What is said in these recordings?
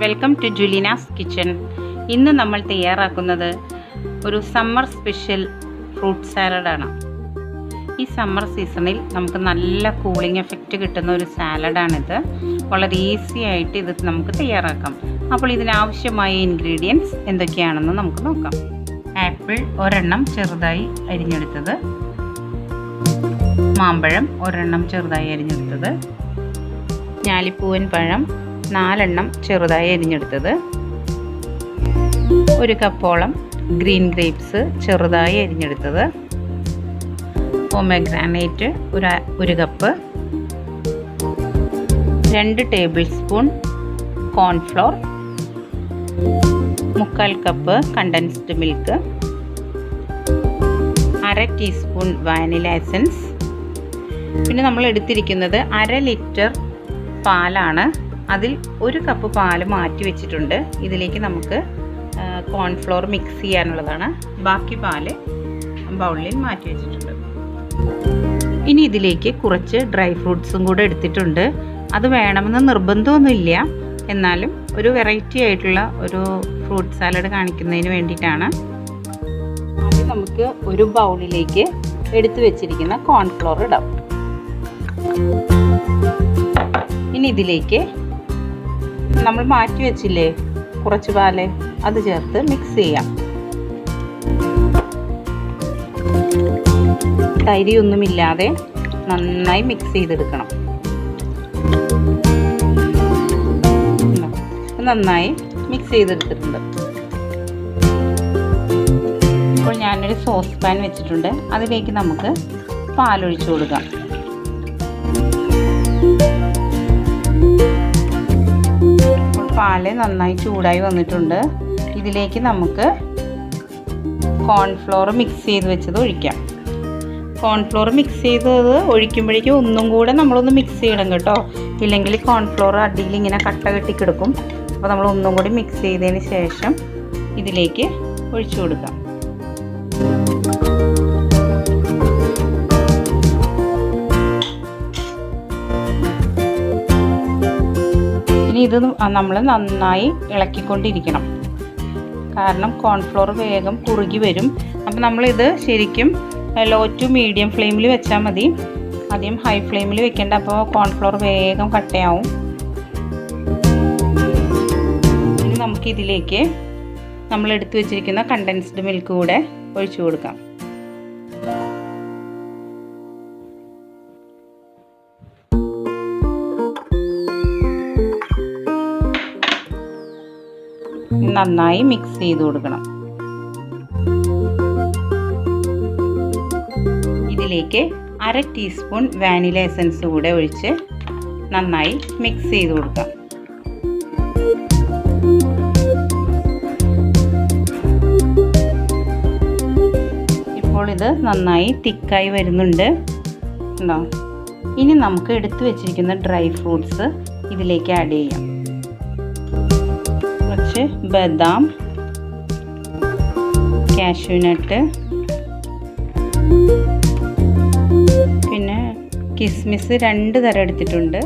Welcome to Julina's kitchen. ഇന്ന് നമ്മൾ തയ്യാറാക്കുന്നത് ഒരു സമ്മർ സ്പെഷ്യൽ ഫ്രൂട്ട് സാലഡാണ്. ഈ സമ്മർ സീസണിൽ നമുക്ക് നല്ല കൂളിംഗ് എഫക്റ്റ് കിട്ടുന്ന ഒരു സാലഡാണിത്. വളരെ ഈസി ആയിട്ട് ഇത് നമുക്ക് തയ്യാറാക്കാം. അപ്പോൾ ഇതിനാവശ്യമായ ഇൻഗ്രീഡിയൻസ് എന്തൊക്കെയാണെന്ന് നമുക്ക് നോക്കാം. ആപ്പിൾ ഒരെണ്ണം ചെറുതായി അരിഞ്ഞെടുത്തത്, മാമ്പഴം ഒരെണ്ണം ചെറുതായി അരിഞ്ഞെടുത്തത്, ഞാലിപ്പൂവൻ പഴം 4 എണ്ണം ചെറുതായി അരിഞ്ഞെടുത്തത്, 1 കപ്പോളം ഗ്രീൻ ഗ്രേപ്സ് ചെറുതായി അരിഞ്ഞെടുത്തത്, pomegranate 1 cup, 2 tablespoon cornflour, 1/4 cup condensed milk, 1/2 teaspoon vanilla essence. പിന്നെ നമ്മൾ എടുത്തിരിക്കുന്നത് 1/2 ലിറ്റർ പാലാണ്. അതിൽ 1 കപ്പ് പാല് മാറ്റി വെച്ചിട്ടുണ്ട്. ഇതിലേക്ക് നമുക്ക് കോൺഫ്ലോർ മിക്സ് ചെയ്യാനുള്ളതാണ്. ബാക്കി പാല് ബൗളിൽ മാറ്റി വെച്ചിട്ടുണ്ട്. ഇനി ഇതിലേക്ക് കുറച്ച് ഡ്രൈ ഫ്രൂട്ട്സും കൂടെ എടുത്തിട്ടുണ്ട്. അത് വേണമെന്ന് നിർബന്ധമൊന്നുമില്ല, എന്നാലും ഒരു വെറൈറ്റി ആയിട്ടുള്ള ഒരു ഫ്രൂട്ട് സാലഡ് കാണിക്കുന്നതിന് വേണ്ടിയിട്ടാണ്. അത് നമുക്ക് ഒരു ബൗളിലേക്ക് എടുത്തു വെച്ചിരിക്കുന്ന കോൺഫ്ലോർ ഇടാം. ഇനി ഇതിലേക്ക് നമ്മൾ മാറ്റി വെച്ചില്ലേ കുറച്ച് പാല്, അത് ചേർത്ത് മിക്സ് ചെയ്യാം. തരിയൊന്നുമില്ലാതെ നന്നായി മിക്സ് ചെയ്തെടുക്കണം. നന്നായി മിക്സ് ചെയ്തെടുത്തിട്ടുണ്ട്. ഇപ്പോൾ ഞാനൊരു സോസ് പാൻ വെച്ചിട്ടുണ്ട്. അതിലേക്ക് നമുക്ക് പാലൊഴിച്ചു കൊടുക്കാം. പാല് നന്നായി ചൂടായി വന്നിട്ടുണ്ട്. ഇതിലേക്ക് നമുക്ക് കോൺഫ്ലോർ മിക്സ് ചെയ്ത് വെച്ചത് ഒഴിക്കാം. കോൺഫ്ലോർ മിക്സ് ചെയ്തത് ഒഴിക്കുമ്പോഴേക്കും ഒന്നും കൂടെ നമ്മളൊന്ന് മിക്സ് ചെയ്യണം കേട്ടോ, ഇല്ലെങ്കിൽ കോൺഫ്ലോർ അടിയിൽ ഇങ്ങനെ കട്ട കെട്ടി കിടക്കും. അപ്പോൾ നമ്മൾ ഒന്നും കൂടി മിക്സ് ചെയ്തതിന് ശേഷം ഇതിലേക്ക് ഒഴിച്ചു കൊടുക്കാം. ഇനി ഇത് നമ്മൾ നന്നായി ഇളക്കിക്കൊണ്ടിരിക്കണം, കാരണം കോൺഫ്ലോർ വേഗം കുറുകി വരും. അപ്പം നമ്മളിത് ശരിക്കും ലോ ടു മീഡിയം ഫ്ലെയിമിൽ വെച്ചാൽ മതി, ആദ്യം ഹൈ ഫ്ലെയിമിൽ വെക്കേണ്ട. അപ്പോൾ കോൺഫ്ലോർ വേഗം കട്ടയാവും. ഇനി നമുക്കിതിലേക്ക് നമ്മൾ എടുത്തു വെച്ചിരിക്കുന്ന കണ്ടൻസ്ഡ് മിൽക്ക് കൂടെ ഒഴിച്ചു കൊടുക്കാം. നന്നായി മിക്സ് ചെയ്ത് കൊടുക്കണം. ഇതിലേക്ക് 1/2 ടീസ്പൂൺ വാനില എസൻസ് കൂടെ ഒഴിച്ച് നന്നായി മിക്സ് ചെയ്ത് കൊടുക്കാം. ഇപ്പോൾ ഇത് നന്നായി തിക്കായി വരുന്നുണ്ട്. ഉണ്ടോ? ഇനി നമുക്ക് എടുത്തു വെച്ചിരിക്കുന്ന ഡ്രൈ ഫ്രൂട്ട്സ് ഇതിലേക്ക് ആഡ് ചെയ്യാം. ബദാം, കാഷ്യൂനട്ട്, പിന്നെ കിസ്മിസ് 2 തരം എടുത്തിട്ടുണ്ട്.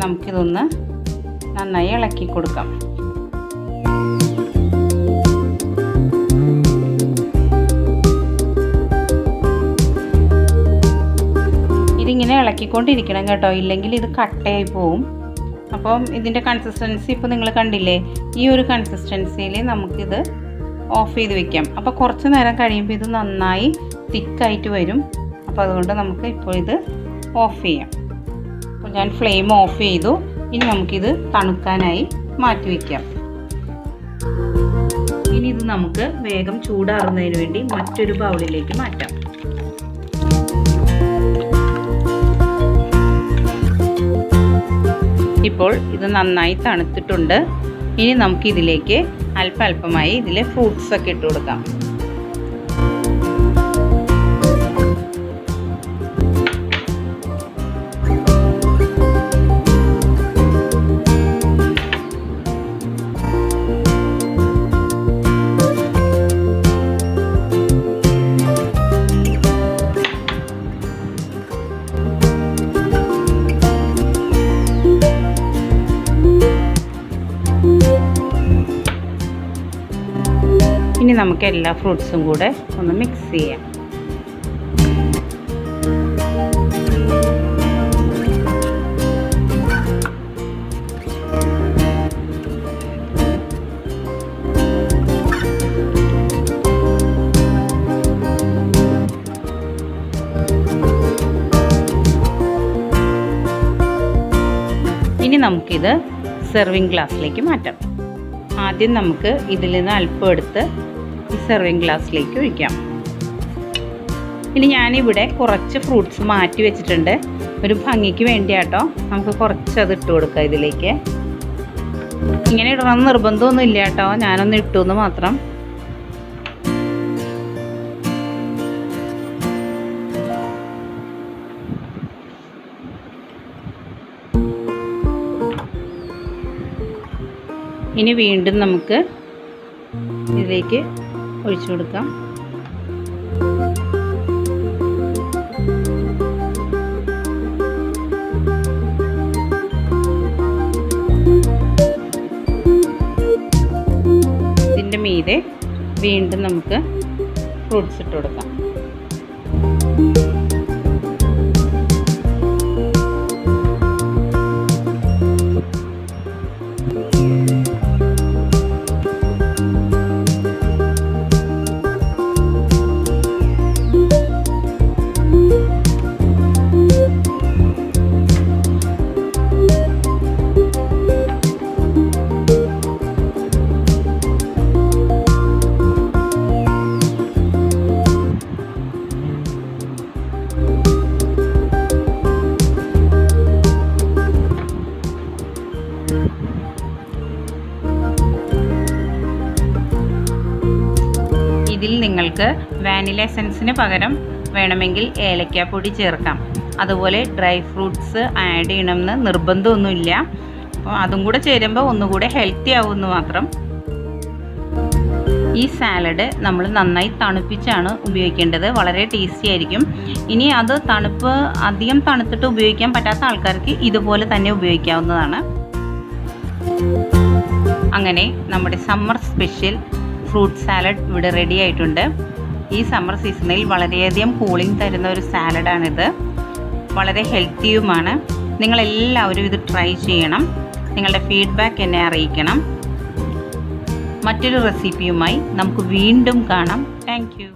നമുക്കിതൊന്ന് നന്നായി ഇളക്കി കൊടുക്കാം. ഇതിങ്ങനെ ഇളക്കിക്കൊണ്ടിരിക്കണം കേട്ടോ, ഇല്ലെങ്കിൽ ഇത് കട്ടയായി പോവും. അപ്പം ഇതിൻ്റെ കൺസിസ്റ്റൻസി ഇപ്പോൾ നിങ്ങൾ കണ്ടില്ലേ, ഈ ഒരു കൺസിസ്റ്റൻസിയിൽ നമുക്കിത് ഓഫ് ചെയ്ത് വെക്കാം. അപ്പോൾ കുറച്ച് നേരം കഴിയുമ്പോൾ ഇത് നന്നായി തിക്കായിട്ട് വരും. അപ്പോൾ അതുകൊണ്ട് നമുക്ക് ഇപ്പോൾ ഇത് ഓഫ് ചെയ്യാം. അപ്പോൾ ഞാൻ ഫ്ലെയിം ഓഫ് ചെയ്തു. ഇനി നമുക്കിത് തണുക്കാനായി മാറ്റി വയ്ക്കാം. ഇനി ഇത് നമുക്ക് വേഗം ചൂടാറുന്നതിന് വേണ്ടി മറ്റൊരു ബൗളിലേക്ക് മാറ്റാം. ഇപ്പോൾ ഇത് നന്നായി തണുത്തിട്ടുണ്ട്. ഇനി നമുക്കിതിലേക്ക് അല്പമായി ഇതിലെ ഫ്രൂട്ട്സ് ഒക്കെ ഇട്ട് കൊടുക്കാം. ഇനി നമുക്ക് എല്ലാ ഫ്രൂട്ട്സും കൂടെ ഒന്ന് മിക്സ് ചെയ്യാം. ഇനി നമുക്കിത് സെർവിങ് ഗ്ലാസ്സിലേക്ക് മാറ്റാം. ആദ്യം നമുക്ക് ഇതിൽ നിന്ന് അല്പം എടുത്ത് ഈ സെർവിങ് ഗ്ലാസ്സിലേക്ക് ഒഴിക്കാം. ഇനി ഞാനിവിടെ കുറച്ച് ഫ്രൂട്ട്സ് മാറ്റി വെച്ചിട്ടുണ്ട്, ഒരു ഭംഗിക്ക് വേണ്ടിയാട്ടോ. നമുക്ക് കുറച്ച് അത് ഇട്ട് കൊടുക്കാം ഇതിലേക്ക്. ഇങ്ങനെ ഇടണം നിർബന്ധമൊന്നും ഇല്ല കേട്ടോ, ഞാനൊന്ന് ഇട്ടു എന്ന് മാത്രം. ഇനി വീണ്ടും നമുക്ക് ഇതിലേക്ക് ഒഴിച്ചു കൊടുക്കാം. ഇതിൻ്റെ മീതെ വീണ്ടും നമുക്ക് ഫ്രൂട്ട്സ് ഇട്ട് കൊടുക്കാം. ഇതിൽ നിങ്ങൾക്ക് വാനില എസൻസിന് പകരം വേണമെങ്കിൽ ഏലക്കാപ്പൊടി ചേർക്കാം. അതുപോലെ ഡ്രൈ ഫ്രൂട്ട്സ് ആഡ് ചെയ്യണമെന്ന് നിർബന്ധമൊന്നുമില്ല. അപ്പോൾ അതും കൂടെ ചേരുമ്പോൾ ഒന്നുകൂടെ ഹെൽത്തി ആവുമെന്ന് മാത്രം. ഈ സാലഡ് നമ്മൾ നന്നായി തണുപ്പിച്ചാണ് ഉപയോഗിക്കേണ്ടത്, വളരെ ടേസ്റ്റി ആയിരിക്കും. ഇനി അത് അധികം തണുത്തിട്ട് ഉപയോഗിക്കാൻ പറ്റാത്ത ആൾക്കാർക്ക് ഇതുപോലെ തന്നെ ഉപയോഗിക്കാവുന്നതാണ്. അങ്ങനെ നമ്മുടെ സമ്മർ സ്പെഷ്യൽ ഫ്രൂട്ട് സാലഡ് ഇവിടെ റെഡി ആയിട്ടുണ്ട്. ഈ സമ്മർ സീസണിൽ വളരെയധികം കൂളിംഗ് തരുന്ന ഒരു സാലഡാണിത്. വളരെ ഹെൽത്തിയുമാണ്. നിങ്ങളെല്ലാവരും ഇത് ട്രൈ ചെയ്യണം. നിങ്ങളുടെ ഫീഡ്ബാക്ക് എന്നെ അറിയിക്കണം. മറ്റൊരു റെസിപ്പിയുമായി നമുക്ക് വീണ്ടും കാണാം. Thank you.